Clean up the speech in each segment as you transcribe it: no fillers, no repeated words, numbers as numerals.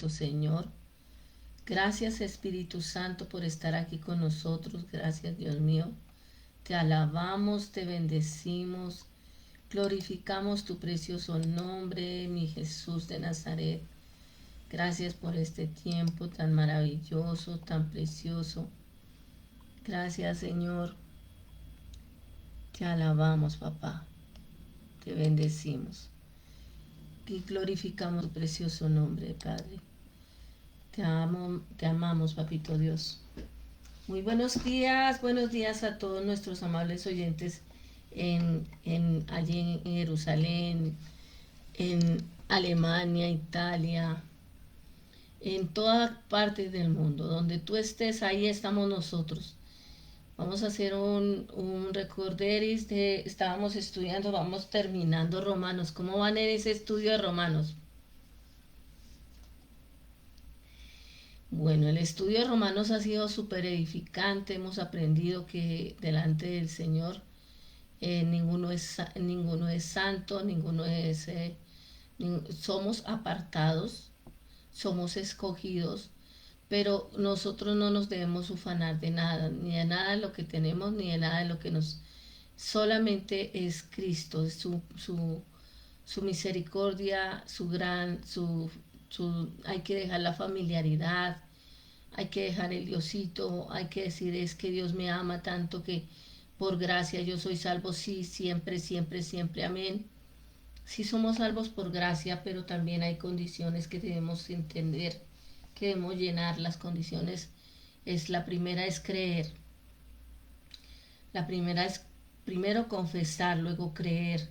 bendito Señor. Gracias Espíritu Santo por estar aquí con nosotros. Gracias Dios mío. Te alabamos, te bendecimos, glorificamos tu precioso nombre, mi Jesús de Nazaret. Gracias por este tiempo tan maravilloso, tan precioso. Gracias Señor. Te alabamos, papá. Te bendecimos. Y glorificamos tu precioso nombre, Padre. Te amo, te amamos, papito Dios. Muy buenos días a todos nuestros amables oyentes allí en Jerusalén, en Alemania, Italia, en todas partes del mundo. Donde tú estés, ahí estamos nosotros. Vamos a hacer un recorderis estábamos estudiando, vamos terminando Romanos. ¿Cómo van en ese estudio de Romanos? Bueno, el estudio de Romanos ha sido súper edificante. Hemos aprendido que delante del Señor ninguno es santo, somos apartados, somos escogidos, pero nosotros no nos debemos ufanar de nada, ni de nada de lo que tenemos, ni de nada de lo que nos... Solamente es Cristo, su misericordia, hay que dejar la familiaridad, hay que dejar el Diosito, hay que decir es que Dios me ama tanto que por gracia yo soy salvo, sí, siempre, siempre, siempre, amén. Sí somos salvos por gracia, pero también hay condiciones que debemos entender, que debemos llenar. Las condiciones la primera es creer, la primera es primero confesar, luego creer.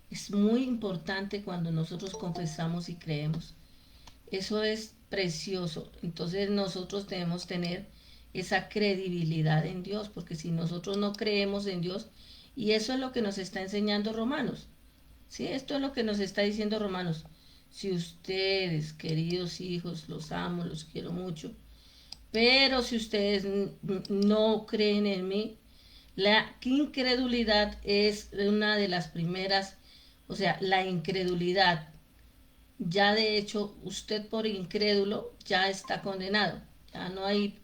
Es muy importante cuando nosotros confesamos y creemos. Eso es precioso. Entonces nosotros debemos tener esa credibilidad en Dios, porque si nosotros no creemos en Dios, y eso es lo que nos está enseñando Romanos, ¿sí? Esto es lo que nos está diciendo Romanos. Si ustedes, queridos hijos, los amo, los quiero mucho, pero si ustedes no creen en mí, la incredulidad es una de las primeras, o sea, la incredulidad. Ya de hecho, usted por incrédulo ya está condenado. Ya no hay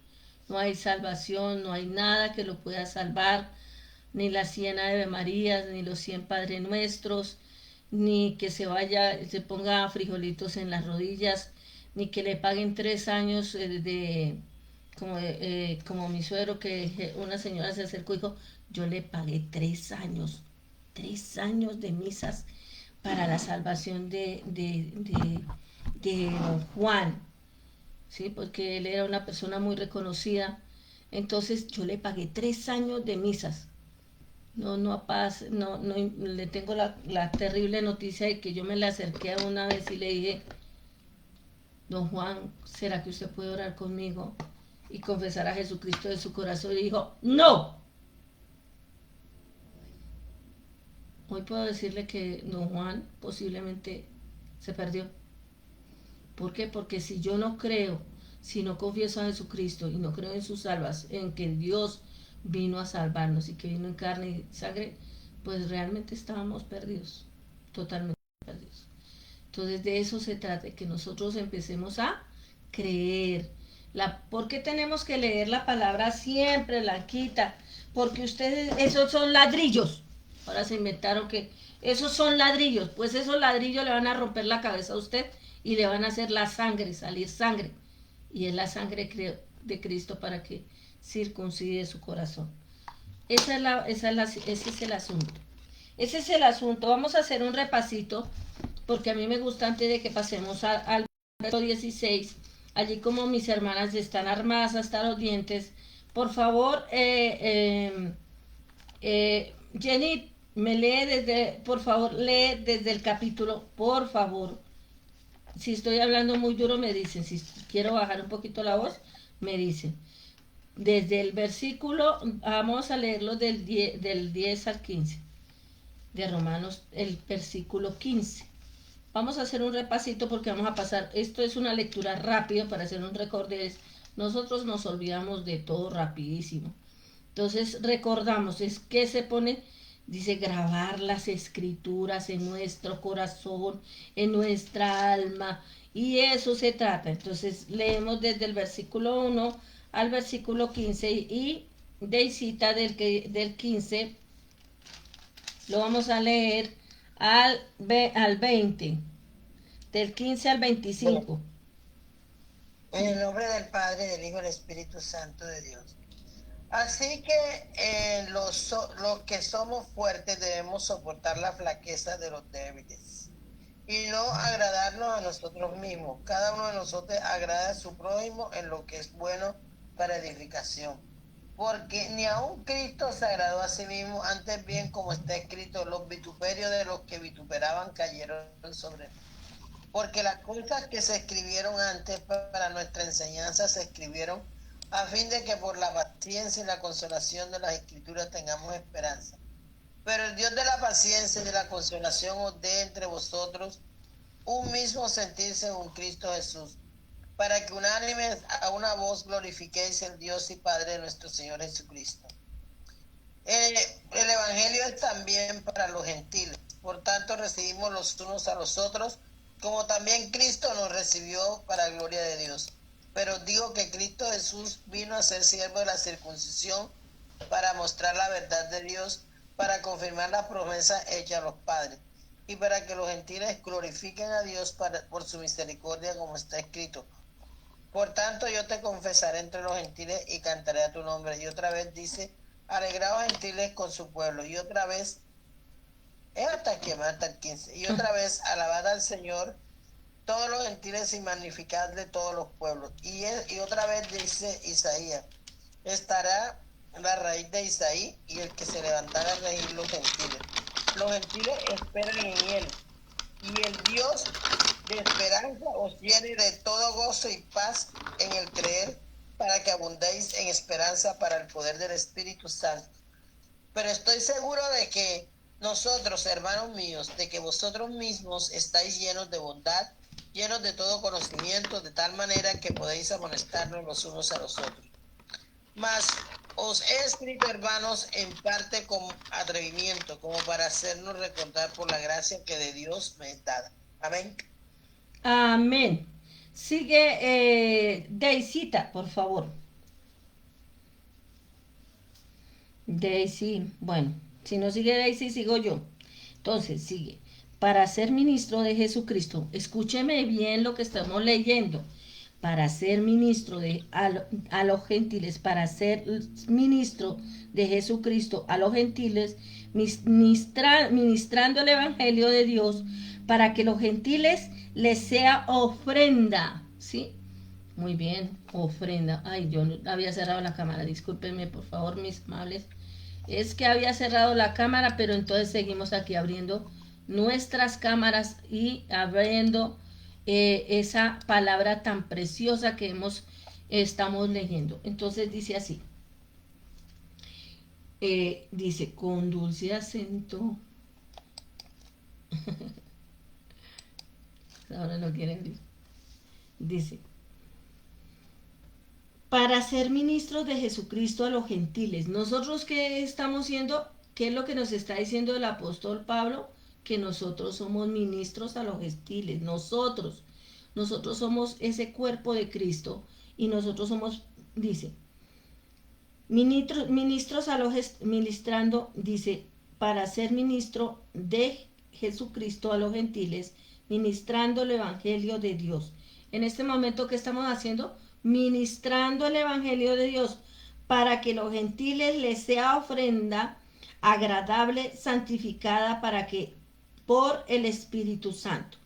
salvación, no hay nada que lo pueda salvar, ni las 100 Ave Marías, ni los 100 Padre Nuestros, ni que se ponga frijolitos en las rodillas, ni que le paguen 3 años como mi suegro, que una señora se acercó y dijo, yo le pagué 3 años de misas para la salvación de don Juan, ¿sí? Porque él era una persona muy reconocida. Entonces yo le pagué 3 años de misas. No, le tengo la terrible noticia de que yo me le acerqué a una vez y le dije, don Juan, ¿será que usted puede orar conmigo y confesar a Jesucristo de su corazón? Y dijo, no. Hoy puedo decirle que don Juan posiblemente se perdió. ¿Por qué? Porque si yo no creo, si no confieso a Jesucristo y no creo en sus salvas, en que Dios vino a salvarnos y que vino en carne y sangre, pues realmente estábamos perdidos, totalmente perdidos. Entonces de eso se trata, de que nosotros empecemos a creer. ¿Por qué tenemos que leer la palabra siempre, Blanquita? Porque ustedes, esos son ladrillos. Ahora se inventaron que esos son ladrillos. Pues esos ladrillos le van a romper la cabeza a usted y le van a hacer la sangre, salir sangre. Y es la sangre de Cristo para que circuncide su corazón. Ese es el asunto. Ese es el asunto. Vamos a hacer un repasito, porque a mí me gusta antes de que pasemos al verso 16, allí como mis hermanas están armadas hasta los dientes, por favor, Jenny, por favor, lee desde el capítulo, por favor. Si estoy hablando muy duro me dicen, si quiero bajar un poquito la voz, me dicen. Desde el versículo, vamos a leerlo del 10 al 15, de Romanos, el versículo 15. Vamos a hacer un repasito porque vamos a pasar, esto es una lectura rápida para hacer un recorderis. Nosotros nos olvidamos de todo rapidísimo. Entonces recordamos, es que se pone, dice, grabar las escrituras en nuestro corazón, en nuestra alma, Y eso se trata. Entonces leemos desde el versículo 1 al versículo 15 y de cita del 15 lo vamos a leer al 20, del 15 al Bueno, 25. en el nombre del Padre, del Hijo y del Espíritu Santo de Dios. Así que los que somos fuertes debemos soportar la flaqueza de los débiles y no agradarnos a nosotros mismos. Cada uno de nosotros agrada a su prójimo en lo que es bueno para edificación. Porque ni aun Cristo se agradó a sí mismo, antes bien, como está escrito, los vituperios de los que vituperaban cayeron sobre él. Porque las cosas que se escribieron antes para nuestra enseñanza se escribieron a fin de que por la paciencia y la consolación de las escrituras tengamos esperanza. Pero el Dios de la paciencia y de la consolación os dé entre vosotros un mismo sentir según Cristo Jesús, para que unánimes a una voz glorifiquéis el Dios y Padre de nuestro Señor Jesucristo. El Evangelio es también para los gentiles, por tanto recibimos los unos a los otros, como también Cristo nos recibió para gloria de Dios. Pero digo que Cristo Jesús vino a ser siervo de la circuncisión para mostrar la verdad de Dios, para confirmar la promesa hecha a los padres, y para que los gentiles glorifiquen a Dios por su misericordia, como está escrito. Por tanto, yo te confesaré entre los gentiles y cantaré a tu nombre. Y otra vez dice, alegraos gentiles con su pueblo. Y otra vez, es hasta el 15. Y otra vez, alabad al Señor todos los gentiles y magnificadle todos los pueblos. Y otra vez dice Isaías, estará la raíz de Isaí y el que se levantará a regir los gentiles. Los gentiles esperan en él. Y el Dios de esperanza os llene de todo gozo y paz en el creer, para que abundéis en esperanza para el poder del Espíritu Santo. Pero estoy seguro de que nosotros, hermanos míos, de que vosotros mismos estáis llenos de bondad, llenos de todo conocimiento, de tal manera que podéis amonestarnos los unos a los otros. Mas os he escrito, hermanos, en parte con atrevimiento, como para hacernos recordar por la gracia que de Dios me es dada. Amén. Amén. Sigue Deisita, por favor. Daisy, bueno, si no sigue Daisy, sigo yo. Entonces, sigue. Para ser ministro de Jesucristo, escúcheme bien lo que estamos leyendo. Para ser ministro a los gentiles, para ser ministro de Jesucristo a los gentiles, ministrando el Evangelio de Dios, para que los gentiles les sea ofrenda, ¿sí? Muy bien, ofrenda. Ay, yo no había cerrado la cámara, discúlpenme por favor, mis amables. Es que había cerrado la cámara, pero entonces seguimos aquí abriendo nuestras cámaras y abriendo esa palabra tan preciosa que estamos leyendo. Entonces dice así, dice, con dulce acento, ahora no quiere abrir, dice, para ser ministros de Jesucristo a los gentiles. Nosotros qué estamos siendo, qué es lo que nos está diciendo el apóstol Pablo, que nosotros somos ministros a los gentiles, nosotros somos ese cuerpo de Cristo y nosotros somos, dice, ministros a los ministrando, dice, para ser ministro de Jesucristo a los gentiles, ministrando el evangelio de Dios. En este momento, ¿qué estamos haciendo? Ministrando el evangelio de Dios para que los gentiles les sea ofrenda agradable, santificada para que por el Espíritu Santo.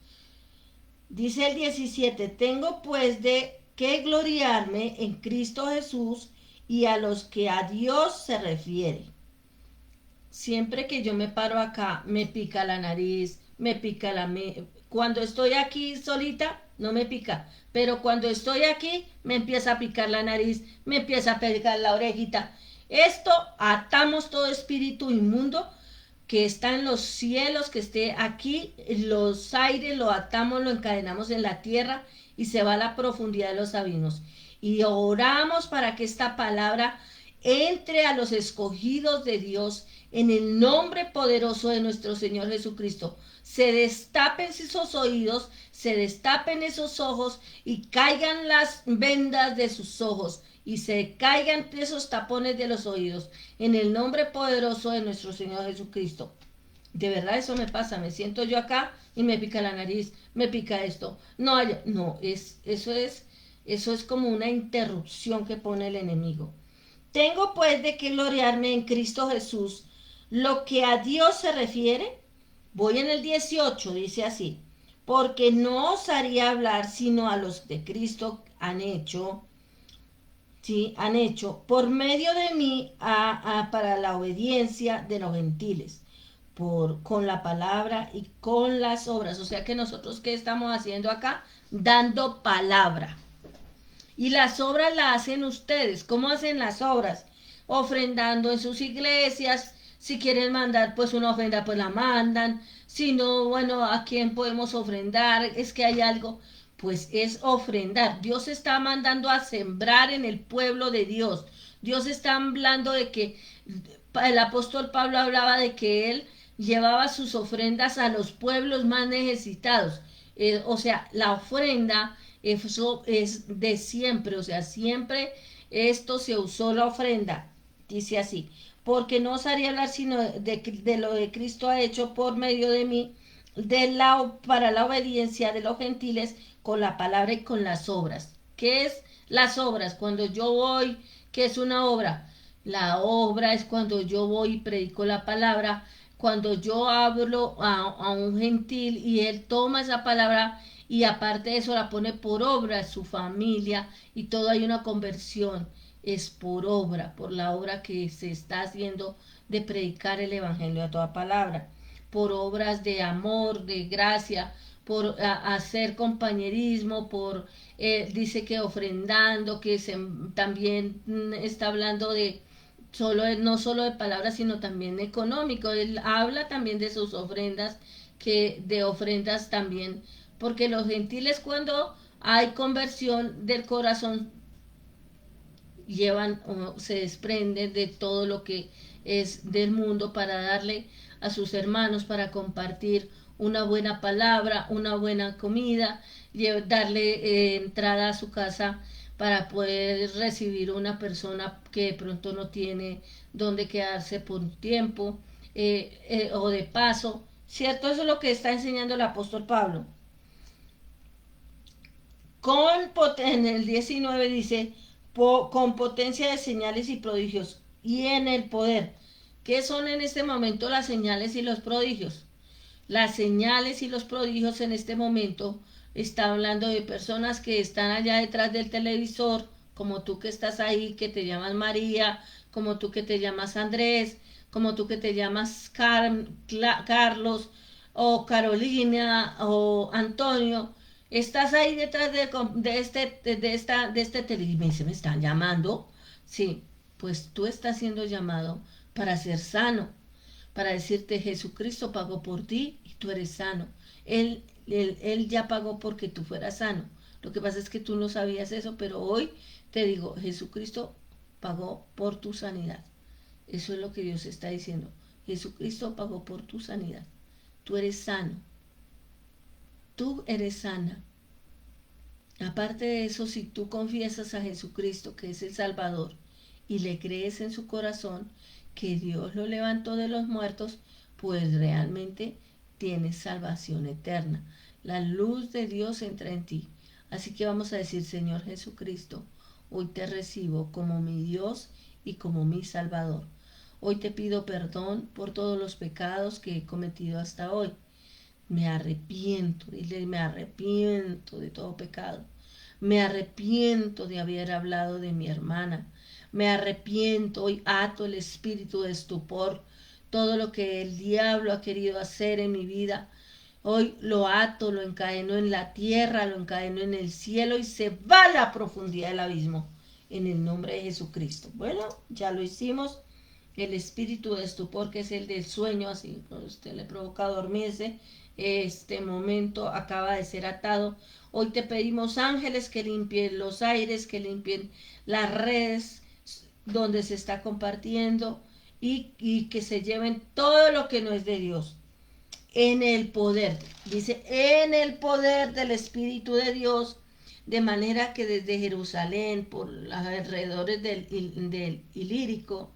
Dice el 17, tengo pues de qué gloriarme en Cristo Jesús y a los que a Dios se refiere. Siempre que yo me paro acá, me pica la nariz, me pica cuando estoy aquí solita, no me pica. Pero cuando estoy aquí, me empieza a picar la nariz, me empieza a picar la orejita. Esto atamos todo espíritu inmundo que está en los cielos, que esté aquí, los aires lo atamos, lo encadenamos en la tierra y se va a la profundidad de los abismos. Y oramos para que esta palabra entre a los escogidos de Dios en el nombre poderoso de nuestro Señor Jesucristo. Se destapen esos oídos, se destapen esos ojos y caigan las vendas de sus ojos y se caigan esos tapones de los oídos en el nombre poderoso de nuestro Señor Jesucristo. De verdad eso me pasa, me siento yo acá y me pica la nariz, me pica esto. Eso es como una interrupción que pone el enemigo. Tengo pues de qué gloriarme en Cristo Jesús. Lo que a Dios se refiere, voy en el 18, dice así, porque no osaría hablar sino a los de Cristo han hecho, ¿sí? Han hecho por medio de mí para la obediencia de los gentiles, con la palabra y con las obras. O sea que nosotros, ¿qué estamos haciendo acá? Dando palabra. Y las obras las hacen ustedes. ¿Cómo hacen las obras? Ofrendando en sus iglesias. Si quieren mandar pues una ofrenda, pues la mandan. Si no, bueno, ¿a quién podemos ofrendar? Es que hay algo. Pues es ofrendar. Dios está mandando a sembrar en el pueblo de Dios. Dios está hablando de que el apóstol Pablo hablaba de que él llevaba sus ofrendas a los pueblos más necesitados. O sea, la ofrenda eso es de siempre, o sea, siempre esto se usó la ofrenda, dice así, porque no osaría hablar sino de lo que Cristo ha hecho por medio de mí, para la obediencia de los gentiles con la palabra y con las obras. ¿Qué es las obras? Cuando yo voy, ¿qué es una obra? La obra es cuando yo voy y predico la palabra, cuando yo hablo a un gentil y él toma esa palabra y aparte de eso la pone por obra su familia y todo hay una conversión. Es por obra, por la obra que se está haciendo de predicar el evangelio a toda palabra, por obras de amor, de gracia, por hacer compañerismo, dice que ofrendando, también está hablando de no solo de palabras, sino también económico. Él habla también de sus ofrendas, de ofrendas también, porque los gentiles cuando hay conversión del corazón se desprenden de todo lo que es del mundo para darle a sus hermanos, para compartir una buena palabra, una buena comida, darle entrada a su casa para poder recibir una persona que de pronto no tiene dónde quedarse por un tiempo o de paso, ¿cierto? Eso es lo que está enseñando el apóstol Pablo. En el 19 dice, con potencia de señales y prodigios y en el poder. ¿Qué son en este momento las señales y los prodigios? Las señales y los prodigios en este momento está hablando de personas que están allá detrás del televisor, como tú que estás ahí, que te llamas María, como tú que te llamas Andrés, como tú que te llamas Carlos, o Carolina, o Antonio. Estás ahí detrás de este televisor. Me están llamando. Sí, pues tú estás siendo llamado para ser sano, para decirte Jesucristo pagó por ti y tú eres sano. Él ya pagó porque tú fueras sano. Lo que pasa es que tú no sabías eso, pero hoy te digo, Jesucristo pagó por tu sanidad. Eso es lo que Dios está diciendo. Jesucristo pagó por tu sanidad. Tú eres sano. Tú eres sana. Aparte de eso, si tú confiesas a Jesucristo, que es el Salvador, y le crees en su corazón que Dios lo levantó de los muertos, pues realmente tienes salvación eterna. La luz de Dios entra en ti. Así que vamos a decir, Señor Jesucristo, hoy te recibo como mi Dios y como mi Salvador. Hoy te pido perdón por todos los pecados que he cometido hasta hoy. Me arrepiento, dile, me arrepiento de todo pecado. Me arrepiento de haber hablado de mi hermana. Me arrepiento, hoy ato el espíritu de estupor, todo lo que el diablo ha querido hacer en mi vida. Hoy lo ato, lo encadeno en la tierra, lo encadeno en el cielo y se va a la profundidad del abismo. En el nombre de Jesucristo. Bueno, ya lo hicimos. El espíritu de estupor, que es el del sueño, así usted le provoca dormirse, este momento acaba de ser atado. Hoy te pedimos ángeles que limpien los aires, que limpien las redes, donde se está compartiendo y que se lleven todo lo que no es de Dios. En el poder, dice, en el poder del Espíritu de Dios, de manera que desde Jerusalén, por los alrededores del Ilírico,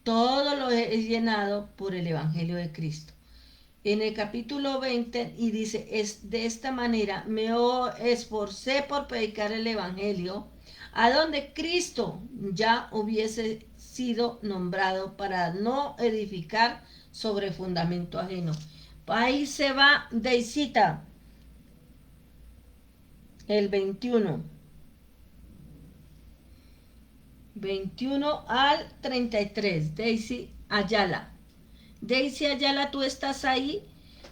todo lo es llenado por el Evangelio de Cristo. En el capítulo 20, y dice, es de esta manera me esforcé por predicar el Evangelio, a donde Cristo ya hubiese sido nombrado, para no edificar sobre fundamento ajeno. Ahí se va Deisita, el 21 al 33. Daisy Ayala. Daisy Ayala, tú estás ahí.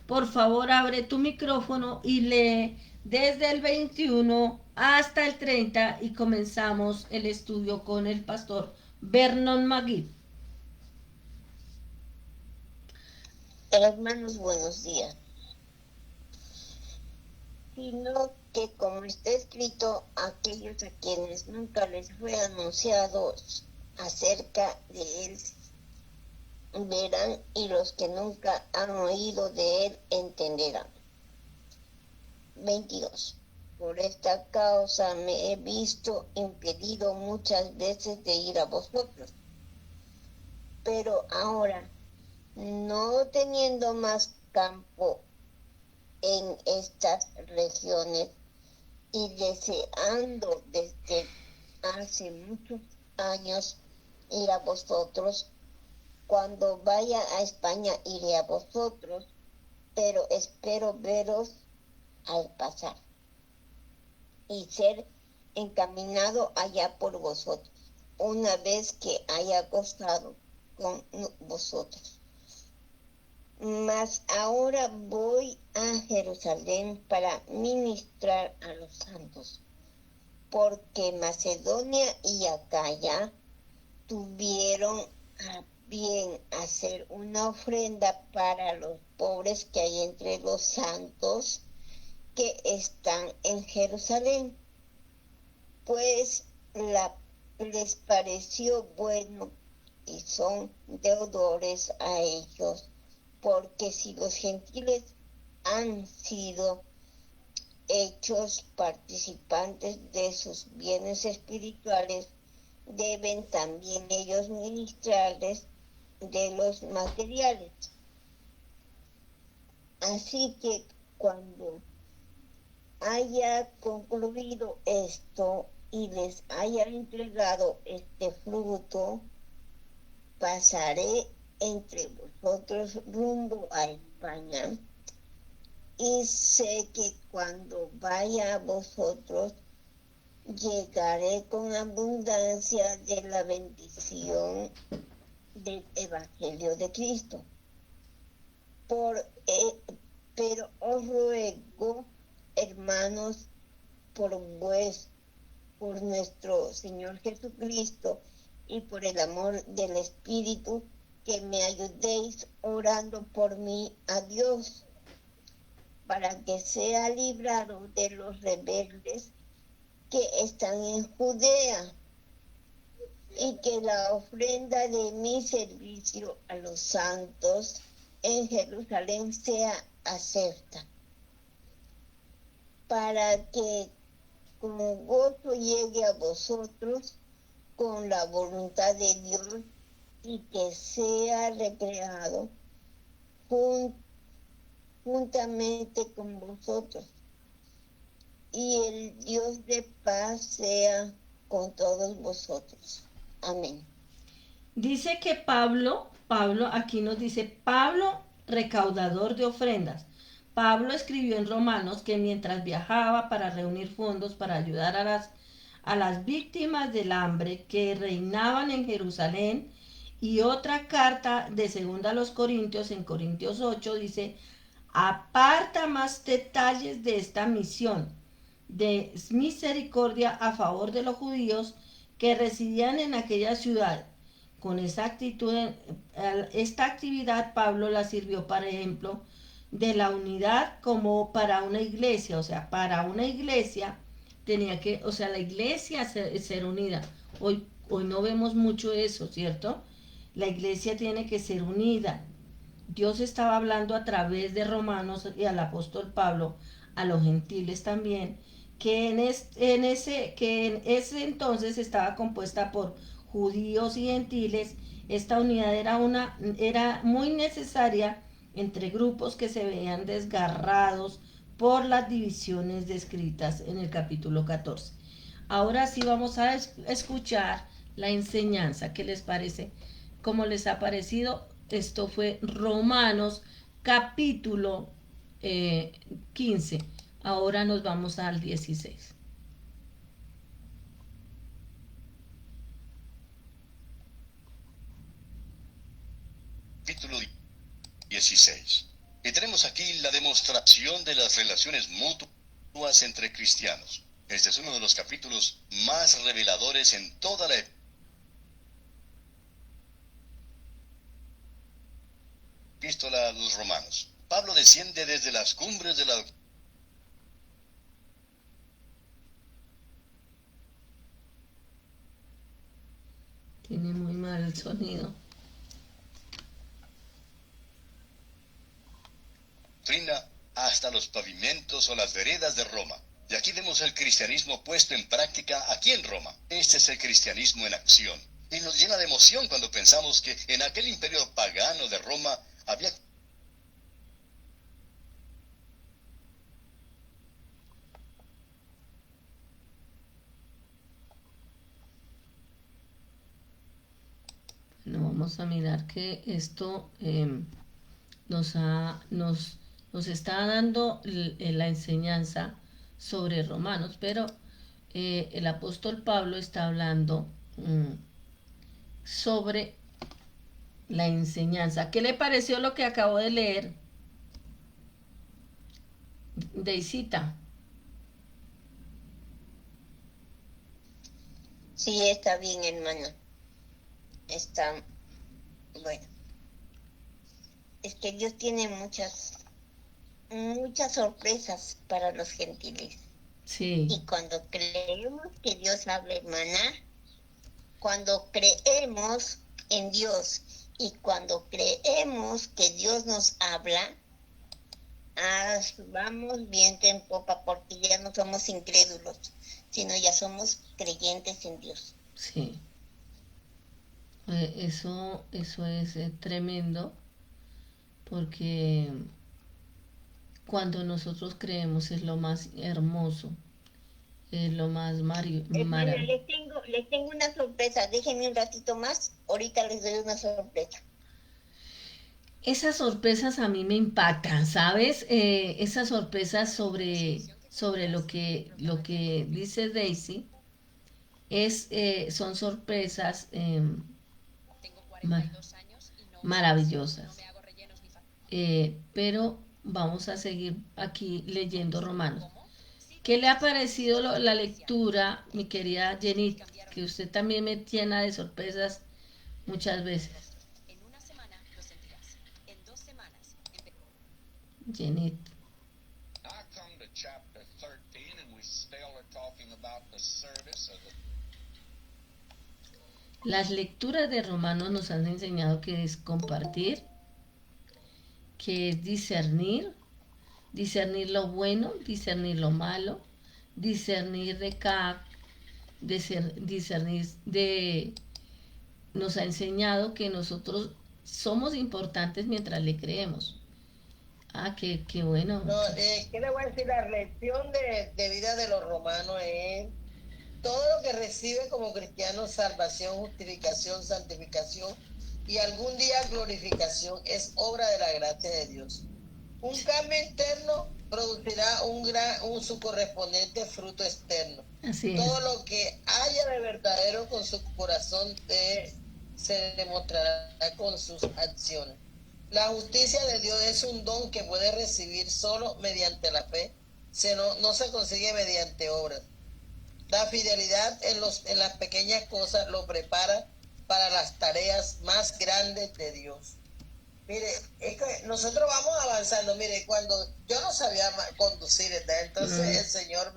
Por favor, abre tu micrófono y lee desde el 21 hasta el 30 y comenzamos el estudio con el pastor Vernon Magui. Hermanos, buenos días. Sino que, como está escrito, aquellos a quienes nunca les fue anunciado acerca de él verán, y los que nunca han oído de él entenderán. 22. Por esta causa me he visto impedido muchas veces de ir a vosotros, pero ahora, no teniendo más campo en estas regiones y deseando desde hace muchos años ir a vosotros, cuando vaya a España iré a vosotros, pero espero veros al pasar y ser encaminado allá por vosotros, una vez que haya gozado con vosotros. Mas ahora voy a Jerusalén para ministrar a los santos, porque Macedonia y Acaya tuvieron a bien hacer una ofrenda para los pobres que hay entre los santos que están en Jerusalén, pues les pareció bueno y son deudores a ellos, porque si los gentiles han sido hechos participantes de sus bienes espirituales, deben también ellos ministrarles de los materiales. Así que cuando haya concluido esto y les haya entregado este fruto, pasaré entre vosotros rumbo a España, y sé que cuando vaya a vosotros llegaré con abundancia de la bendición del Evangelio de Cristo. Pero os ruego, hermanos, por nuestro Señor Jesucristo y por el amor del Espíritu, que me ayudéis orando por mí a Dios, para que sea librado de los rebeldes que están en Judea, y que la ofrenda de mi servicio a los santos en Jerusalén sea acepta, para que con gozo llegue a vosotros con la voluntad de Dios, y que sea recreado juntamente con vosotros. Y el Dios de paz sea con todos vosotros. Amén. Dice que Pablo, aquí nos dice, Pablo, recaudador de ofrendas. Pablo escribió en Romanos que mientras viajaba para reunir fondos para ayudar a las víctimas del hambre que reinaban en Jerusalén, y otra carta de segunda a los Corintios, en Corintios 8, dice, aparta más detalles de esta misión de misericordia a favor de los judíos que residían en aquella ciudad. Con esta actividad Pablo la sirvió, por ejemplo, de la unidad como para una iglesia. O sea, para una iglesia tenía que, o sea, la iglesia ser unida. hoy no vemos mucho eso, ¿cierto? La iglesia tiene que ser unida. Dios estaba hablando a través de Romanos y al apóstol Pablo, a los gentiles también, que en ese entonces estaba compuesta por judíos y gentiles. Esta unidad era muy necesaria entre grupos que se veían desgarrados por las divisiones descritas en el capítulo 14. Ahora sí vamos a escuchar la enseñanza. ¿Qué les parece? ¿Cómo les ha parecido? Esto fue Romanos capítulo 15. Ahora nos vamos al 16. Capítulo 16. Y tenemos aquí la demostración de las relaciones mutuas entre cristianos. Este es uno de los capítulos más reveladores en toda la epístola a los romanos. Pablo desciende desde las cumbres de la Tiene muy mal el sonido. doctrina hasta los pavimentos o las veredas de Roma. Y aquí vemos el cristianismo puesto en práctica aquí en Roma. Este es el cristianismo en acción. Y nos llena de emoción cuando pensamos que en aquel imperio pagano de Roma había Bueno, vamos a mirar que esto nos está dando la enseñanza sobre Romanos, pero el apóstol Pablo está hablando sobre la enseñanza. ¿Qué le pareció lo que acabo de leer? Deisita. Sí, está bien, hermana. Está bueno. Es que Dios tiene muchas sorpresas para los gentiles. Sí. Y cuando creemos que Dios habla, hermana, cuando creemos en Dios y cuando creemos que Dios nos habla, vamos viento en popa, porque ya no somos incrédulos, sino ya somos creyentes en Dios. Sí. Eso es tremendo, porque cuando nosotros creemos es lo más hermoso, es lo más maravilloso. Les tengo una sorpresa, déjenme un ratito más, ahorita les doy una sorpresa. Esas sorpresas a mí me impactan, ¿sabes? Esas sorpresas sobre lo que dice Daisy son sorpresas maravillosas. Pero vamos a seguir aquí leyendo Romanos. ¿Qué le ha parecido la lectura, mi querida Jenny? Que usted también me llena de sorpresas muchas veces. Jenny. Las lecturas de Romanos nos han enseñado que es compartir, que es discernir lo bueno, discernir lo malo, discernir nos ha enseñado que nosotros somos importantes mientras le creemos. Qué bueno. No, ¿qué le voy a decir? La lección de vida de los romanos es todo lo que recibe como cristiano: salvación, justificación, santificación y algún día glorificación, es obra de la gracia de Dios. Un cambio interno producirá su correspondiente fruto externo. Así es. Todo lo que haya de verdadero con su corazón se demostrará con sus acciones. La justicia de Dios es un don que puede recibir solo mediante la fe. No se consigue mediante obras. La fidelidad en las pequeñas cosas lo prepara para las tareas más grandes de Dios. Mire, es que nosotros vamos avanzando. Mire, cuando yo no sabía conducir, entonces el Señor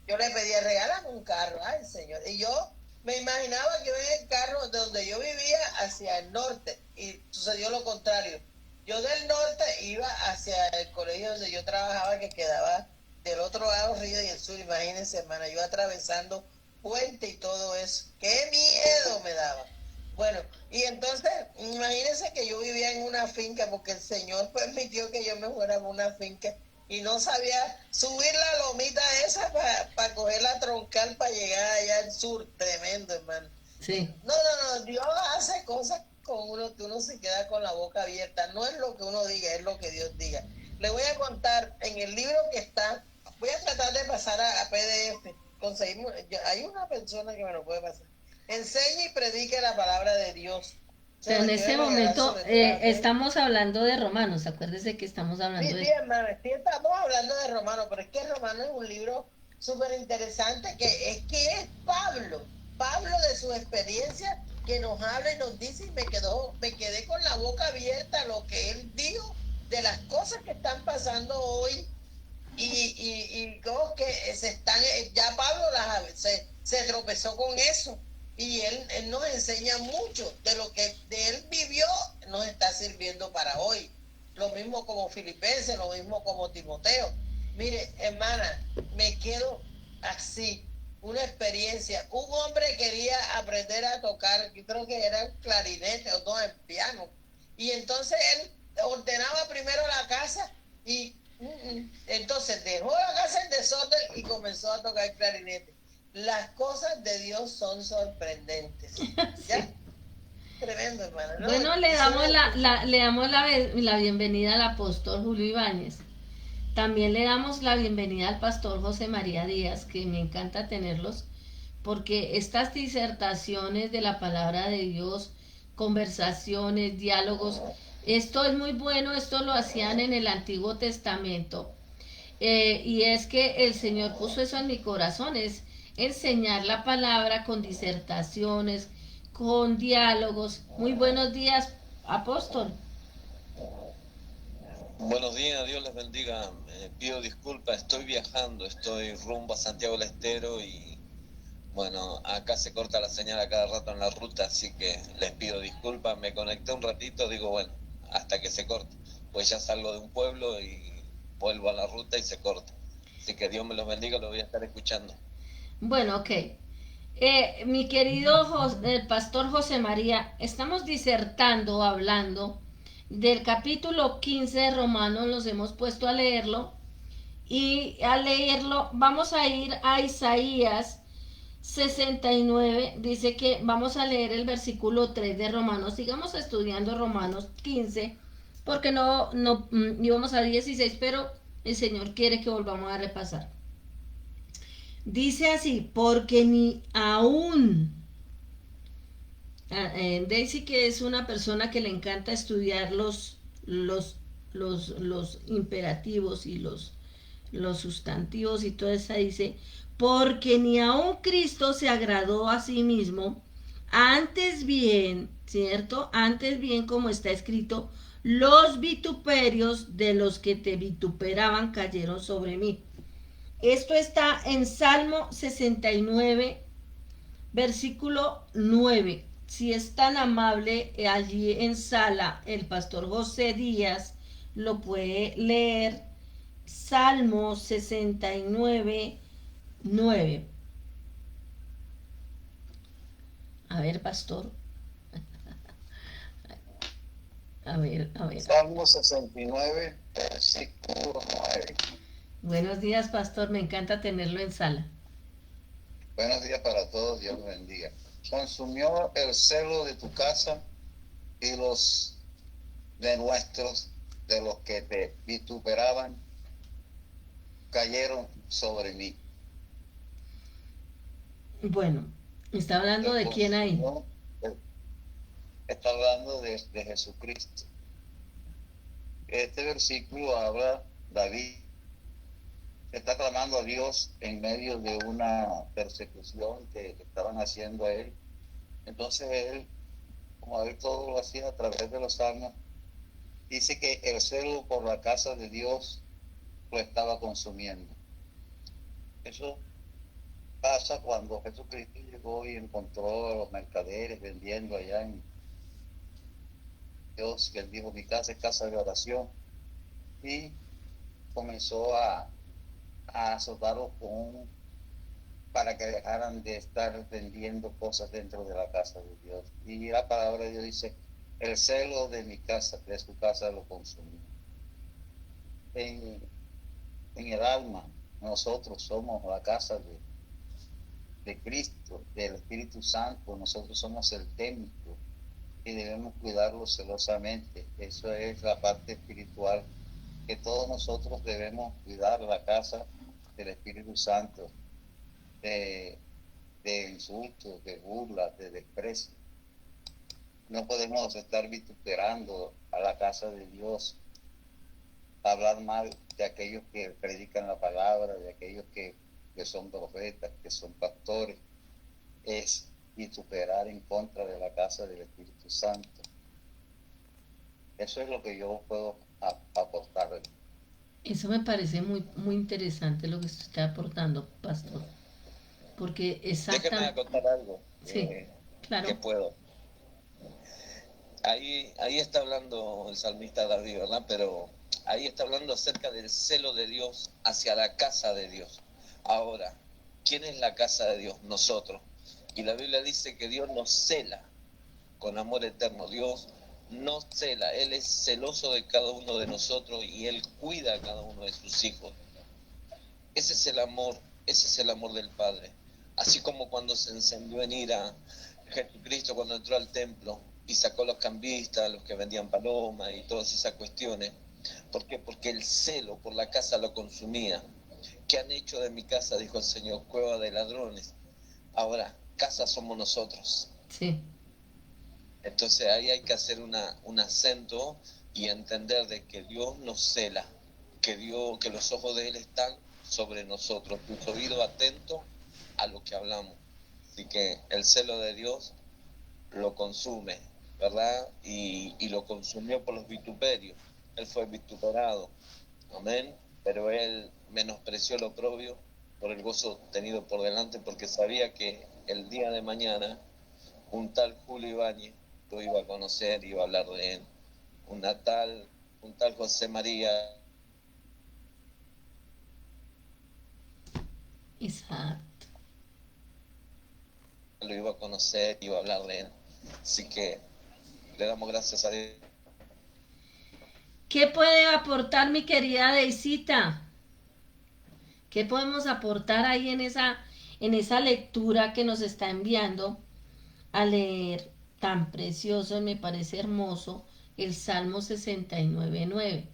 yo le pedía, regálame un carro, ay Señor, y yo Me imaginaba que iba en el carro de donde yo vivía hacia el norte y sucedió lo contrario. Yo del norte iba hacia el colegio donde yo trabajaba, que quedaba del otro lado río y el sur. Imagínense, hermana, yo atravesando puente y todo eso. ¡Qué miedo me daba! Bueno, y entonces, imagínense que yo vivía en una finca porque el Señor permitió que yo me fuera a una finca y no sabía subir la lomita esa para coger la troncal para llegar allá al sur. Tremendo, hermano. Sí. No, Dios hace cosas con uno que uno se queda con la boca abierta. No es lo que uno diga, es lo que Dios diga. Le voy a contar en el libro que está, voy a tratar de pasar a PDF. Conseguimos, hay una persona que me lo puede pasar. Enseñe y predique la palabra de Dios. Pero en este momento estamos hablando de Romanos. Acuérdese que estamos hablando Sí, hermano, sí estamos hablando de Romanos, pero es que Romanos es un libro súper interesante que es Pablo de su experiencia, que nos habla y nos dice, y me quedé con la boca abierta lo que él dijo de las cosas que están pasando hoy y como que se están, ya Pablo se tropezó con eso y él nos enseña mucho de lo que de él vivió, nos está sirviendo para hoy. Lo mismo como Filipenses, lo mismo como Timoteo. Mire, hermana, me quedo así, una experiencia. Un hombre quería aprender a tocar, yo creo que era el clarinete o no, el piano. Y entonces él ordenaba primero la casa y entonces dejó la casa en desorden y comenzó a tocar el clarinete. Las cosas de Dios son sorprendentes. ¿Ya? Sí. Tremendo, hermano. ¿No? Bueno, le damos la bienvenida al apóstol Julio Ibáñez. También le damos la bienvenida al pastor José María Díaz, que me encanta tenerlos, porque estas disertaciones de la palabra de Dios, conversaciones, diálogos, esto es muy bueno, esto lo hacían en el Antiguo Testamento. Y es que el Señor puso eso en mi corazón, es enseñar la palabra con disertaciones, con diálogos. Muy buenos días, apóstol. Buenos días, Dios les bendiga. Pido disculpas, estoy viajando, estoy rumbo a Santiago del Estero y bueno, acá se corta la señal a cada rato en la ruta, así que les pido disculpas. Me conecté un ratito, digo bueno, hasta que se corte, pues ya salgo de un pueblo y vuelvo a la ruta y se corta. Así que Dios me los bendiga, lo voy a estar escuchando. Bueno, ok. Mi querido el pastor José María, estamos disertando, hablando del capítulo 15 de Romanos, nos hemos puesto a leerlo y al leerlo vamos a ir a Isaías 69, dice que vamos a leer el versículo 3 de Romanos, sigamos estudiando Romanos 15, porque no íbamos a 16, pero el Señor quiere que volvamos a repasar. Dice así, porque ni aún, Daisy, que es una persona que le encanta estudiar los imperativos y los sustantivos y todo eso, dice, porque ni aún Cristo se agradó a sí mismo, antes bien, ¿cierto? Antes bien, como está escrito, los vituperios de los que te vituperaban cayeron sobre mí. Esto está en Salmo 69, versículo 9. Si es tan amable, allí en sala, el pastor José Díaz lo puede leer. Salmo 69, 9. A ver, pastor. A ver. Salmo 69, versículo 9. Buenos días, pastor. Me encanta tenerlo en sala. Buenos días para todos, Dios los bendiga. Consumió el celo de tu casa y los de nuestros, de los que te vituperaban, cayeron sobre mí. Bueno, ¿está hablando de quién ahí? Está hablando de Jesucristo. Este versículo habla, David está clamando a Dios en medio de una persecución que estaban haciendo a él. Entonces él, como él todo lo hacía a través de los salmos, dice que el celo por la casa de Dios lo estaba consumiendo. Eso casa cuando Jesucristo llegó y encontró a los mercaderes vendiendo allá en Dios, que él dijo, mi casa es casa de oración, y comenzó a azotarlos para que dejaran de estar vendiendo cosas dentro de la casa de Dios. Y la palabra de Dios dice, el celo de mi casa, de su casa, lo consumió. En el alma, nosotros somos la casa de Cristo, del Espíritu Santo, nosotros somos el templo y debemos cuidarlo celosamente. Eso es la parte espiritual, que todos nosotros debemos cuidar la casa del Espíritu Santo, de insultos, de burlas, de desprecio. No podemos estar vituperando a la casa de Dios, hablar mal de aquellos que predican la palabra, de aquellos que son profetas, que son pastores. Es vituperar en contra de la casa del Espíritu Santo. Eso es lo que yo puedo aportar. Eso me parece muy, muy interesante lo que usted está aportando, pastor. Porque Déjeme exactamente... acotar algo. Sí, claro. Que puedo. Ahí está hablando el salmista David, ¿verdad? Pero ahí está hablando acerca del celo de Dios hacia la casa de Dios. Ahora, ¿quién es la casa de Dios? Nosotros. Y la Biblia dice que Dios nos cela con amor eterno. Dios nos cela. Él es celoso de cada uno de nosotros y Él cuida a cada uno de sus hijos. Ese es el amor del Padre. Así como cuando se encendió en ira Jesucristo cuando entró al templo y sacó a los cambistas, los que vendían palomas y todas esas cuestiones. ¿Por qué? Porque el celo por la casa lo consumía. ¿Qué han hecho de mi casa? Dijo el Señor, cueva de ladrones. Ahora, casa somos nosotros. Sí. Entonces ahí hay que hacer un acento y entender de que Dios nos cela, que los ojos de Él están sobre nosotros, tus oídos atentos a lo que hablamos. Así que el celo de Dios lo consume, ¿verdad? Y lo consumió por los vituperios. Él fue vituperado, amén, pero Él menospreció lo oprobio por el gozo tenido por delante, porque sabía que el día de mañana un tal Julio Ibáñez lo iba a conocer, iba a hablar de él, un tal José María. Exacto. Lo iba a conocer, iba a hablar de él. Así que le damos gracias a Dios. ¿Qué puede aportar mi querida Deisita? ¿Qué podemos aportar ahí en esa lectura que nos está enviando a leer tan precioso, me parece hermoso, el Salmo 69:9?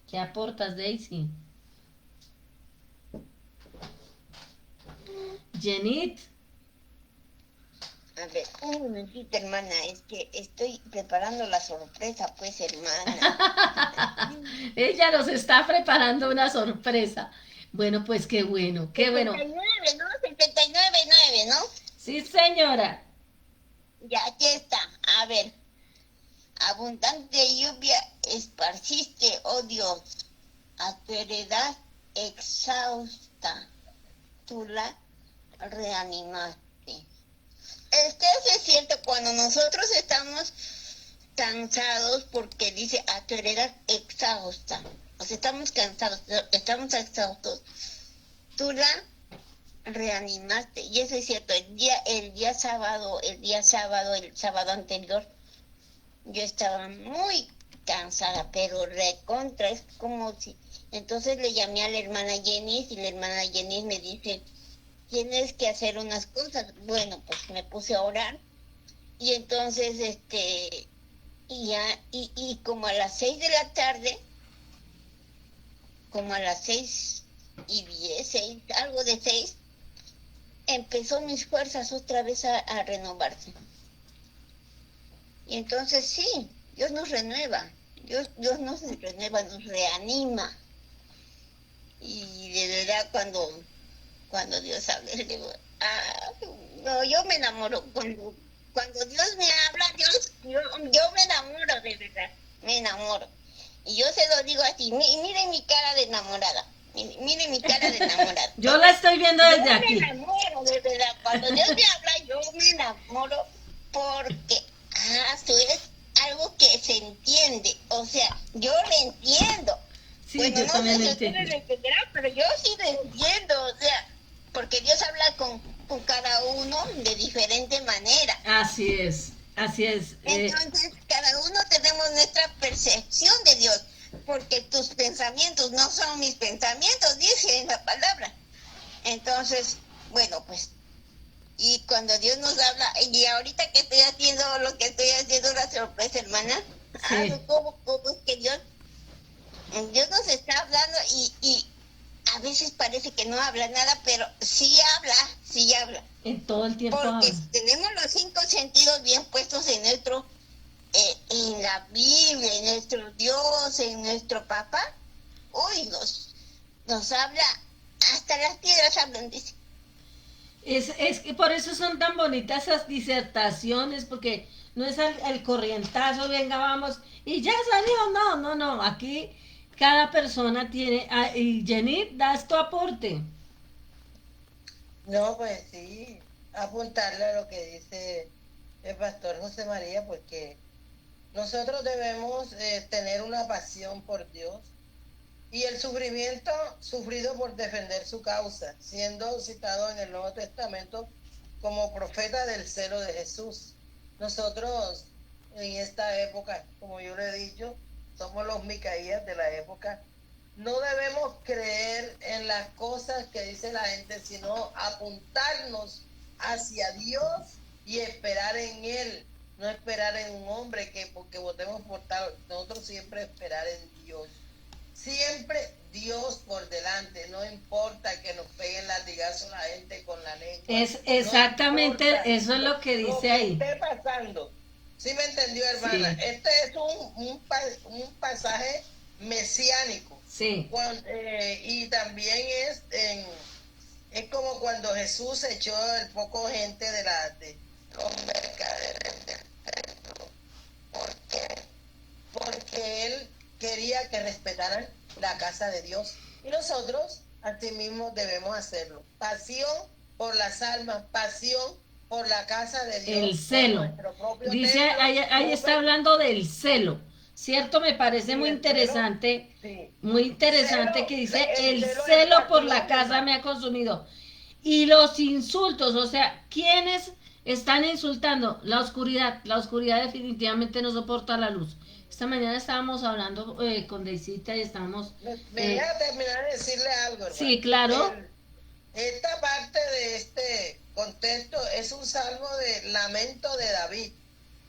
¿Qué aportas, Daisy? Jenit. A ver, un momentito, hermana, es que estoy preparando la sorpresa, pues, hermana. Ella nos está preparando una sorpresa. Bueno, pues qué bueno, qué bueno. 79, ¿no? 79:9, ¿no? Sí, señora. Ya, aquí está. A ver. Abundante lluvia esparciste, oh Dios, a tu heredad exhausta, tú la reanimaste. Es que eso es cierto, cuando nosotros estamos cansados, porque dice a tu heredad exhausta, o sea, estamos cansados, estamos exhaustos, tú la reanimaste. Y eso es cierto, el sábado anterior, yo estaba muy cansada, pero recontra, es como si... Entonces le llamé a la hermana Jenny y la hermana Jenny me dice, tienes que hacer unas cosas. Bueno, pues me puse a orar y entonces, y como a las 6 de la tarde, como a las 6:10, algo de 6, empezó mis fuerzas otra vez a renovarse. Y entonces sí, Dios nos renueva, Dios nos renueva, nos reanima. Y de verdad cuando Dios habla, le digo, no, yo me enamoro. Cuando Dios me habla, yo me enamoro, de verdad, me enamoro. Y yo se lo digo así, miren mi cara de enamorada, Mire mi cara de enamorada. Yo la estoy viendo desde Yo aquí. me enamoro, de verdad. Cuando Dios me habla, yo me enamoro porque eso es algo que se entiende. O sea, yo lo entiendo. Sí, Bueno, yo no también sé lo si ustedes entiendo. lo entenderán, pero yo sí lo entiendo. O sea, porque Dios habla con cada uno de diferente manera. Así es, así es. Entonces, cada uno tenemos nuestra percepción de Dios, porque tus pensamientos no son mis pensamientos, dice en la palabra. Entonces, bueno, pues, y cuando Dios nos habla, y ahorita que estoy haciendo lo que estoy haciendo, la sorpresa, hermana, Sí. ¿cómo es que Dios nos está hablando y a veces parece que no habla nada, pero sí habla. En todo el tiempo Porque habla. tenemos los 5 sentidos bien puestos en en la Biblia, en nuestro Dios, en nuestro papá. Uy, nos habla, hasta las piedras hablan, dice. Es que por eso son tan bonitas esas disertaciones, porque no es el corrientazo, venga, vamos, y ya salió, no, aquí cada persona tiene, y Jenny, das tu aporte. No, pues sí, apuntarle a lo que dice el pastor José María, porque nosotros debemos tener una pasión por Dios y el sufrimiento sufrido por defender su causa, siendo citado en el Nuevo Testamento como profeta del celo de Jesús. Nosotros en esta época, como yo le he dicho, somos los Micaías de la época. No debemos creer en las cosas que dice la gente, sino apuntarnos hacia Dios y esperar en Él, no esperar en un hombre que porque votemos por tal, nosotros siempre esperar en Dios. Siempre Dios por delante, no importa que nos peguen latigazos la gente con la lengua. Es exactamente, no eso es lo que dice ahí. esté pasando. ¿Sí me entendió, hermana? Sí. Este es un pasaje mesiánico. Sí. Y también es como cuando Jesús echó el poco gente de los mercaderes del templo. ¿Por qué? Porque él quería que respetaran la casa de Dios. Y nosotros, asimismo, debemos hacerlo. Pasión por las almas, pasión por la casa de Dios. El celo. Dice, templo, ahí está hablando del celo. ¿Cierto? Me parece Sí, muy el interesante. sí. Muy interesante Celo, que dice, el el celo celo es por la pasión, casa hermano. me ha consumido. Y los insultos, o sea, ¿quiénes están insultando? La oscuridad definitivamente no soporta la luz. Esta mañana estábamos hablando con Deisita y estábamos... Me deja terminar de decirle algo, hermano. sí, claro. Esta parte de este contexto es un salmo de lamento de David,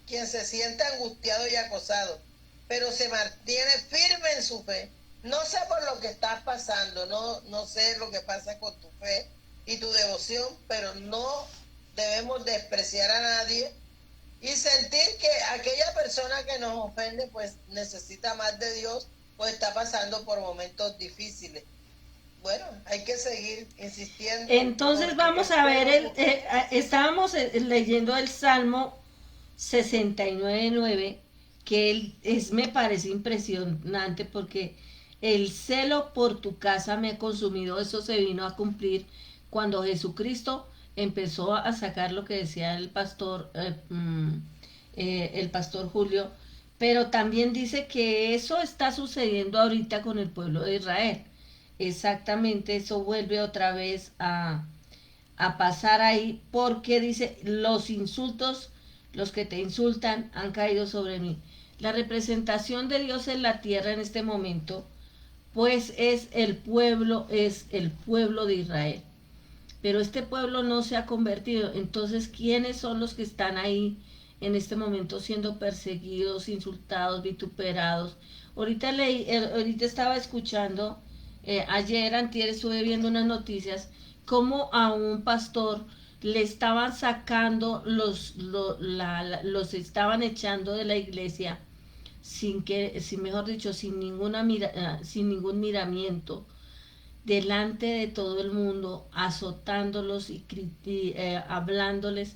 quien se siente angustiado y acosado, pero se mantiene firme en su fe. No sé por lo que estás pasando, no sé lo que pasa con tu fe y tu devoción, pero no debemos despreciar a nadie y sentir que aquella persona que nos ofende pues necesita más de Dios, pues está pasando por momentos difíciles. Bueno, hay que seguir insistiendo. Entonces vamos a ver, estábamos leyendo el Salmo 69:9, que me parece impresionante porque el celo por tu casa me ha consumido. Eso se vino a cumplir cuando Jesucristo empezó a sacar lo que decía el pastor Julio, pero también dice que eso está sucediendo ahorita con el pueblo de Israel. Exactamente, eso vuelve otra vez a pasar ahí, porque dice, los insultos, los que te insultan han caído sobre mí. La representación de Dios en la tierra en este momento, pues es el pueblo de Israel. Pero este pueblo no se ha convertido. Entonces, ¿quiénes son los que están ahí en este momento siendo perseguidos, insultados, vituperados? Ahorita estaba escuchando, ayer, antier, estuve viendo unas noticias, cómo a un pastor le estaban sacando, los estaban echando de la iglesia sin ningún miramiento, delante de todo el mundo, azotándolos y hablándoles.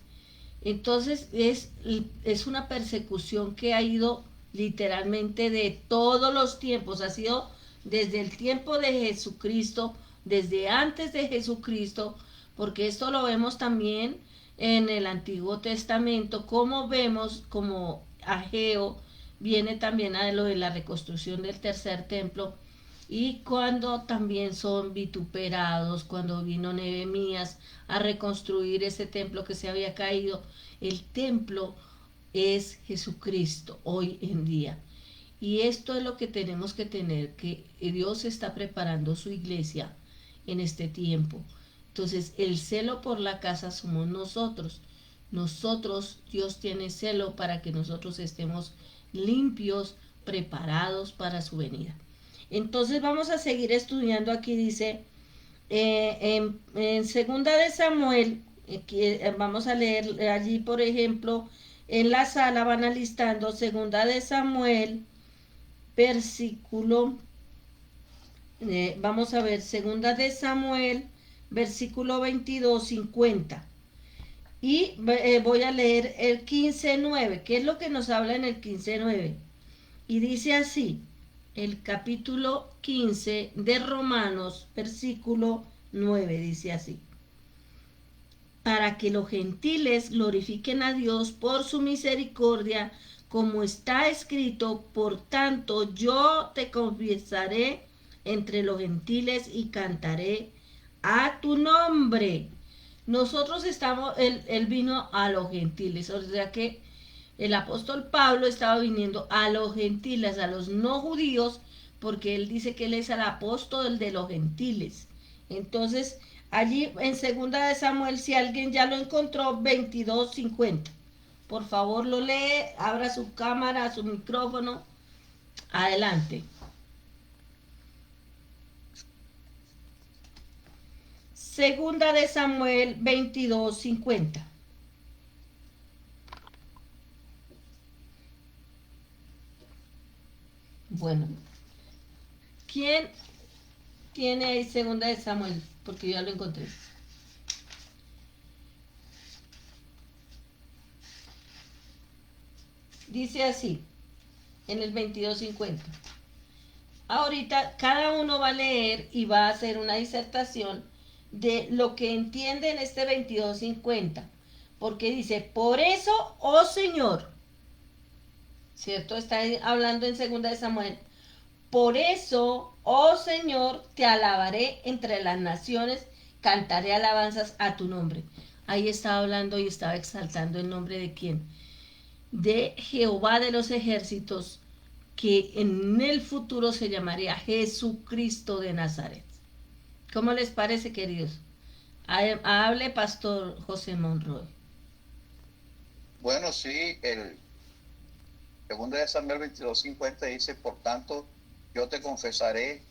Entonces es una persecución que ha ido literalmente de todos los tiempos, ha sido desde el tiempo de Jesucristo, desde antes de Jesucristo, porque esto lo vemos también en el Antiguo Testamento, como vemos como Ageo viene también a lo de la reconstrucción del tercer templo, y cuando también son vituperados, cuando vino Nehemías a reconstruir ese templo que se había caído. El templo es Jesucristo hoy en día. Y esto es lo que tenemos que tener, que Dios está preparando su iglesia en este tiempo. Entonces, el celo por la casa somos nosotros. Nosotros, Dios tiene celo para que nosotros estemos limpios, preparados para su venida. Entonces vamos a seguir estudiando. Aquí dice, en segunda de Samuel, vamos a leer allí, por ejemplo, en la sala van alistando segunda de Samuel, versículo, vamos a ver, segunda de Samuel, versículo 22, 50. Y voy a leer el 15:9, que es lo que nos habla en el 15:9. Y dice así, el capítulo 15 de Romanos, versículo 9, dice así: para que los gentiles glorifiquen a Dios por su misericordia, como está escrito, por tanto yo te confesaré entre los gentiles y cantaré a tu nombre. Nosotros estamos, él vino a los gentiles, o sea que el apóstol Pablo estaba viniendo a los gentiles, a los no judíos, porque él dice que él es el apóstol de los gentiles. Entonces, allí en segunda de Samuel, si alguien ya lo encontró, 22:50. Por favor, lo lee, abra su cámara, su micrófono. Adelante. Segunda de Samuel 22:50. Bueno, ¿quién tiene ahí segunda de Samuel? Porque ya lo encontré. Dice así, en el 22:50. Ahorita cada uno va a leer y va a hacer una disertación de lo que entiende en este 22:50. Porque dice, por eso, oh Señor, ¿cierto? Está hablando en segunda de Samuel. Por eso, oh Señor, te alabaré entre las naciones, cantaré alabanzas a tu nombre. Ahí estaba hablando y estaba exaltando el nombre de quién. De Jehová de los ejércitos, que en el futuro se llamaría Jesucristo de Nazaret. ¿Cómo les parece, queridos? Hable, Pastor José Monroy. Bueno, sí, el segundo de Samuel 22:50 dice, por tanto, yo te confesaré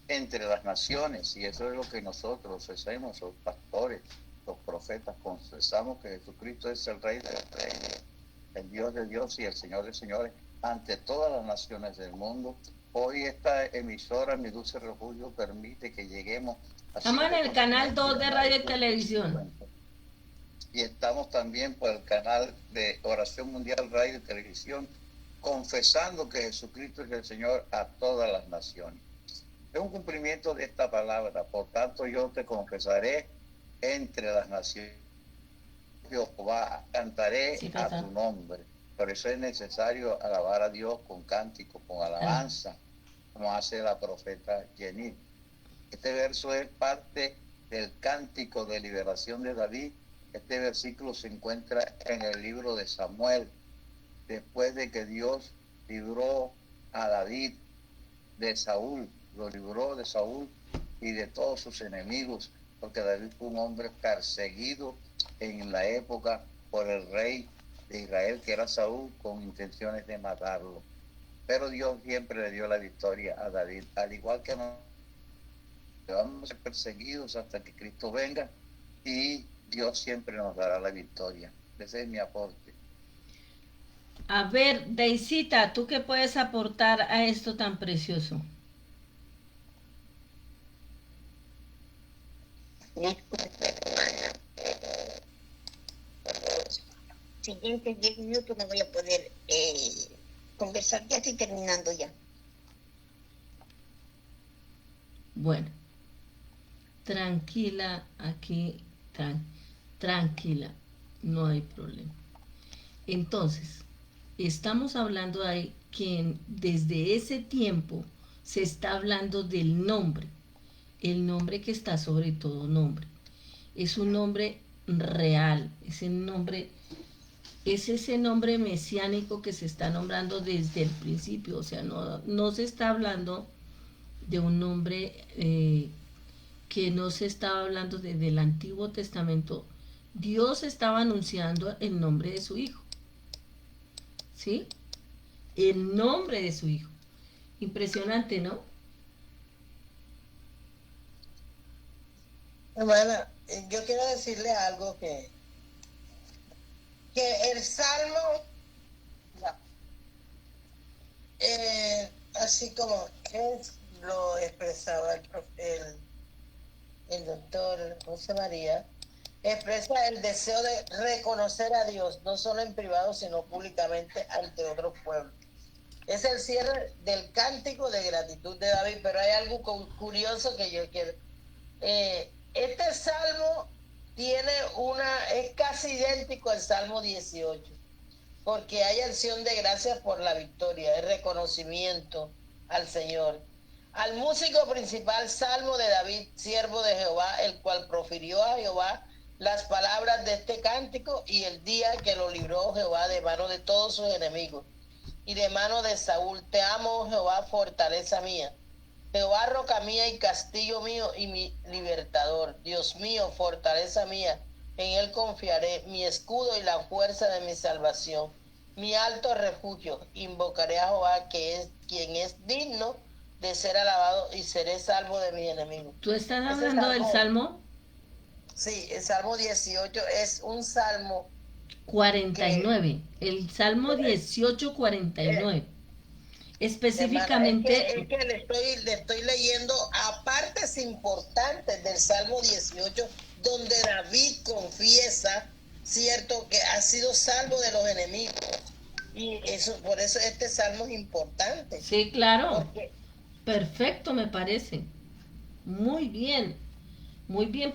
entre las naciones, y eso es lo que nosotros hacemos, los pastores, los profetas, confesamos que Jesucristo es el Rey de Reyes, el Dios de Dios y el Señor de señores, ante todas las naciones del mundo. Hoy esta emisora, Mi Dulce Refugio, permite que lleguemos a... Estamos en el canal 2 de Radio y Televisión. Y estamos también por el canal de Oración Mundial Radio y Televisión, confesando que Jesucristo es el Señor a todas las naciones. Es un cumplimiento de esta palabra. Por tanto, yo te confesaré entre las naciones. Jehová, cantaré a tu nombre. Por eso es necesario alabar a Dios con cántico, con alabanza, como hace la profeta Jenny. Este verso es parte del cántico de liberación de David. Este versículo se encuentra en el libro de Samuel, después de que Dios libró a David de Saúl, lo libró de Saúl y de todos sus enemigos, porque David fue un hombre perseguido en la época por el rey de Israel, que era Saúl, con intenciones de matarlo. Pero Dios siempre le dio la victoria a David, al igual que nosotros vamos a ser perseguidos hasta que Cristo venga, y Dios siempre nos dará la victoria. Ese es mi aporte. A ver, Deisita, ¿tú qué puedes aportar a esto tan precioso? Siguientes 10 minutos no voy a poder conversar, ya estoy terminando ya. Bueno, tranquila, aquí, tranquila, no hay problema. Entonces, estamos hablando ahí que desde ese tiempo se está hablando del nombre, el nombre que está sobre todo nombre. Es un nombre real, es ese nombre mesiánico que se está nombrando desde el principio, o sea, no se está hablando de un nombre que no se estaba hablando desde el Antiguo Testamento. Dios estaba anunciando el nombre de su Hijo, ¿sí? El nombre de su Hijo. Impresionante, ¿no? Hermana, yo quiero decirle algo que el Salmo, así como lo expresaba el doctor José María, expresa el deseo de reconocer a Dios, no solo en privado, sino públicamente ante otros pueblos. Es el cierre del cántico de gratitud de David, pero hay algo curioso que yo quiero. Este salmo es casi idéntico al Salmo 18, porque hay acción de gracias por la victoria, el reconocimiento al Señor. Al músico principal, Salmo de David, siervo de Jehová, el cual profirió a Jehová las palabras de este cántico y el día que lo libró Jehová de mano de todos sus enemigos y de mano de Saúl. Te amo, Jehová, fortaleza mía. Jehová, roca mía y castillo mío y mi libertador. Dios mío, fortaleza mía, en él confiaré, mi escudo y la fuerza de mi salvación, mi alto refugio. Invocaré a Jehová, quien es digno de ser alabado, y seré salvo de mis enemigos. ¿Tú estás hablando del Salmo? Sí, el Salmo 18 es un salmo 49, el Salmo 18, 49. Específicamente... Hermana, es que le estoy leyendo a partes importantes del Salmo 18, donde David confiesa, cierto, que ha sido salvo de los enemigos. Y por eso este salmo es importante. Sí, claro. Perfecto, me parece. Muy bien,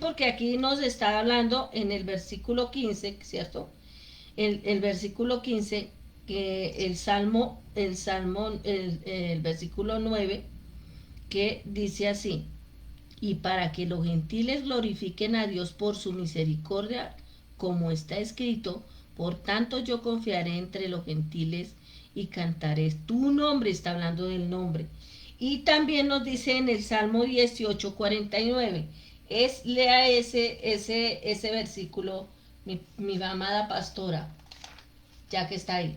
porque aquí nos está hablando en el versículo 15, ¿cierto? El versículo 15, que el versículo 9, que dice así: y para que los gentiles glorifiquen a Dios por su misericordia, como está escrito, por tanto yo confiaré entre los gentiles y cantaré tu nombre. Está hablando del nombre. Y también nos dice en el Salmo 18, 49, lea ese versículo, mi amada pastora, ya que está ahí.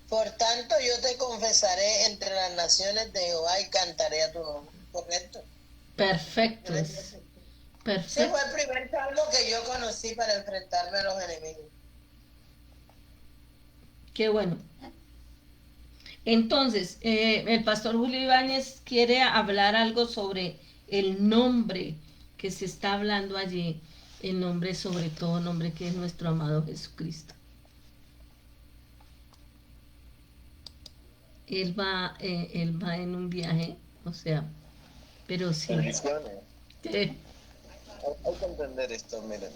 Por tanto yo te confesaré entre las naciones de Jehová y cantaré a tu nombre. ¿Correcto? Perfecto. Perfecto. Sí, fue el primer salmo que yo conocí para enfrentarme a los enemigos. Qué bueno. Entonces, el pastor Julio Ibáñez quiere hablar algo sobre el nombre que se está hablando allí, el nombre, sobre todo nombre, que es nuestro amado Jesucristo. Él va en un viaje, o sea, pero sí. Bendiciones. Hay que entender esto, miren.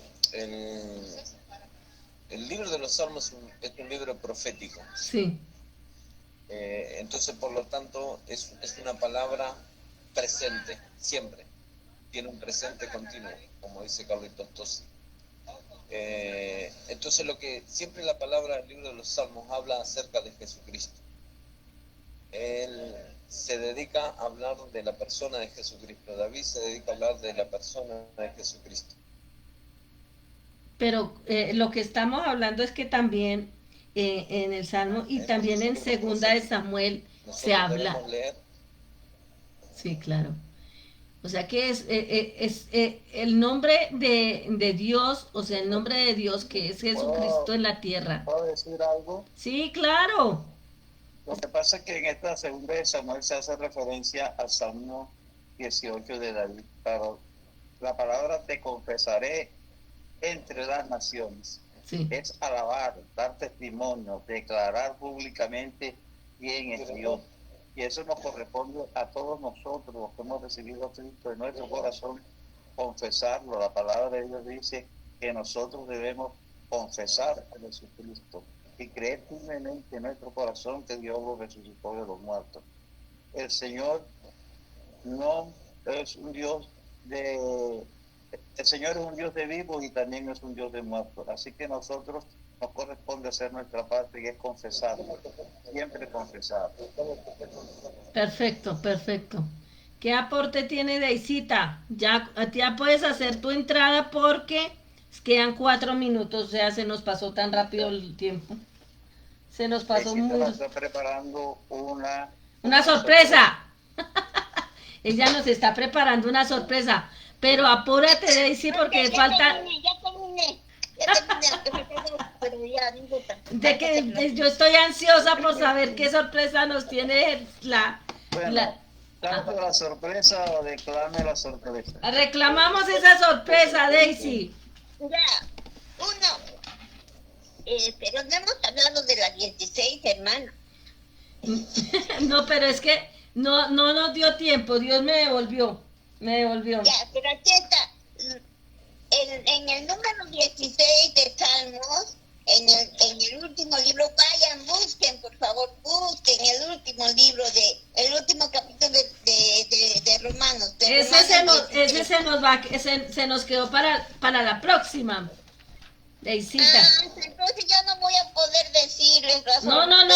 El libro de los Salmos es un libro profético. Sí. Entonces, por lo tanto, es una palabra presente, siempre. Tiene un presente continuo, como dice Carlitos Tosi. Entonces, lo que siempre la palabra del libro de los Salmos habla acerca de Jesucristo. Él se dedica a hablar de la persona de Jesucristo. David se dedica a hablar de la persona de Jesucristo. Pero lo que estamos hablando es que también en el Salmo y también en Segunda de Samuel se habla. Sí, claro. O sea que es el nombre de Dios, o sea, el nombre de Dios que es Jesucristo en la tierra. ¿Puedo decir algo? Sí, claro. Lo que pasa es que en esta Segunda de Samuel se hace referencia al Salmo 18 de David. Pero la palabra te confesaré entre las naciones. Sí. Es alabar, dar testimonio, declarar públicamente quién es Dios. Y eso nos corresponde a todos nosotros, los que hemos recibido a Cristo en nuestro corazón, confesarlo. La palabra de Dios dice que nosotros debemos confesar a Jesucristo y creer firmemente en nuestro corazón que Dios lo resucitó de los muertos. El Señor no es un Dios de... El Señor es un Dios de vivos y también es un Dios de muertos. Así que nosotros nos corresponde hacer nuestra parte y es confesar, siempre confesar. Perfecto, perfecto. ¿Qué aporte tiene Deisita? Ya puedes hacer tu entrada porque quedan 4 minutos, o sea, se nos pasó tan rápido el tiempo. Se nos pasó Deisita muy... está preparando ¡Una sorpresa! Ella nos está preparando una sorpresa. Pero apúrate, Daisy, porque falta... Ya terminé, pero ya no importa. Yo estoy ansiosa por saber qué sorpresa nos tiene ¿Cante la sorpresa o declame la sorpresa? Reclamamos esa sorpresa, Daisy. Ya, pero no hemos hablado de las 16, hermana. No, pero es que no nos dio tiempo, Dios me devolvió. Ya, pero aquí está, en el número 16 de Salmos, en el último libro, vayan, busquen, por favor, busquen el último libro, el último capítulo de Romanos. Ese se nos quedó para la próxima, Deisita. Entonces ya no voy a poder decirles razón. No,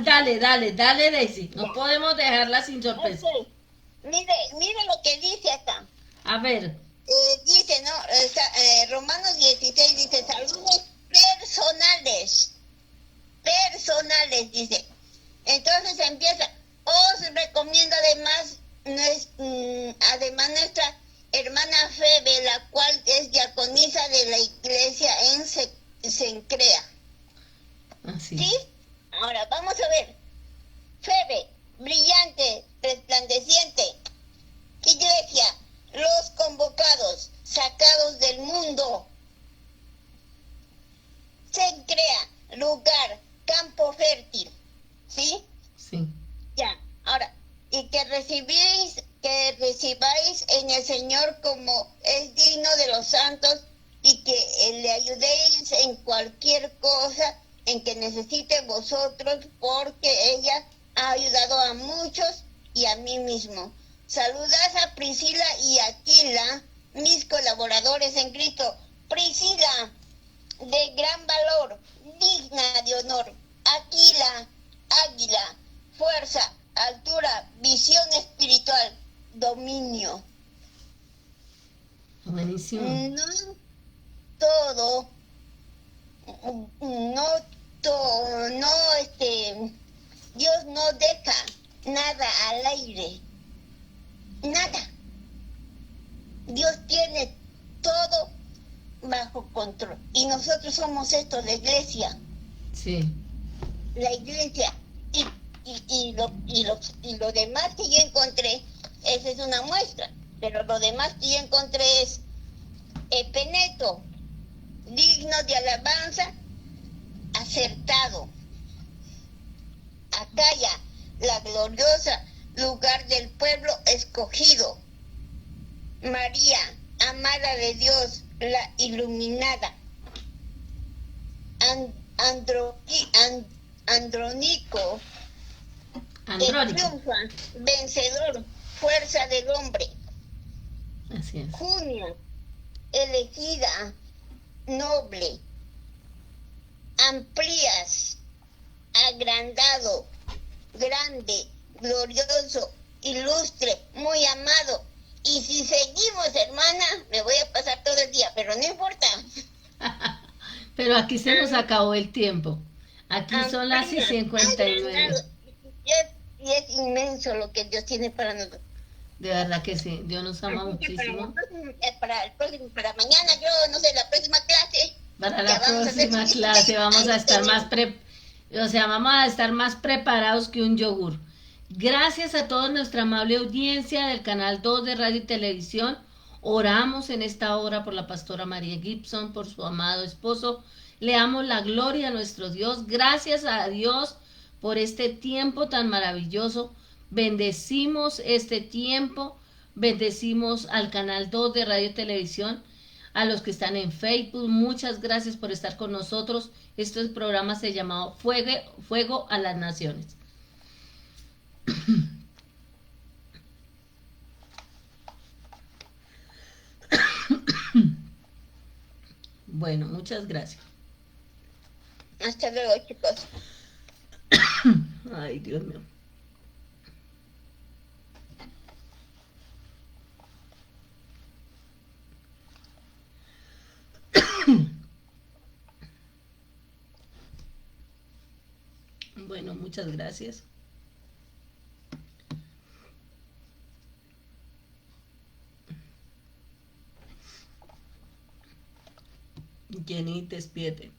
dale, Daisy, no podemos dejarla sin sorpresa. Okay. Mire lo que dice acá. A ver. Dice, ¿no? Romanos 16 dice, saludos personales, dice. Entonces empieza, os recomiendo además nuestra hermana Febe, la cual es diaconisa de la iglesia en Cencrea. ¿Sí? Ahora, vamos a ver. Febe, brillante, resplandeciente. Iglesia, los convocados, sacados del mundo. Cencrea, lugar, campo fértil. ¿Sí? Sí. Ya, ahora, y que recibáis en el Señor como es digno de los santos y que le ayudéis en cualquier cosa en que necesite vosotros, porque ella ha ayudado a muchos y a mí mismo. Saludad a Priscila y Aquila, mis colaboradores en Cristo. Priscila, de gran valor, digna de honor. Aquila, águila, fuerza, altura, visión espiritual, dominio. Buenísimo. Dios no deja nada al aire, nada. Dios tiene todo bajo control. Y nosotros somos esto, la iglesia. Sí. La iglesia. Y lo demás que yo encontré, esa es una muestra. Pero lo demás que yo encontré es Epeneto, digno de alabanza, acertado. Acaya, la gloriosa, lugar del pueblo escogido. María, amada de Dios, la iluminada. Andrónico, el triunfa, vencedor, fuerza del hombre. Así es. Junia, elegida, noble. Amplías, agrandado, grande, glorioso, ilustre, muy amado. Y si seguimos, hermana, me voy a pasar todo el día, pero no importa. Pero aquí se nos acabó el tiempo. Aquí son las 59. Y es inmenso lo que Dios tiene para nosotros. De verdad que sí, Dios nos ama muchísimo. Para mañana, yo no sé, la próxima clase. Para la próxima clase vamos a estar vamos a estar más preparados que un yogur. Gracias a toda nuestra amable audiencia del Canal 2 de Radio y Televisión. Oramos en esta hora por la pastora María Gibson, por su amado esposo. Le damos la gloria a nuestro Dios. Gracias a Dios por este tiempo tan maravilloso. Bendecimos este tiempo, bendecimos al canal 2 de Radio y Televisión, a los que están en Facebook. Muchas gracias por estar con nosotros. Este programa se llamó Fuego a las Naciones. Bueno, muchas gracias. Hasta luego, chicos. Ay, Dios mío. Bueno, muchas gracias. Jenny, despídete.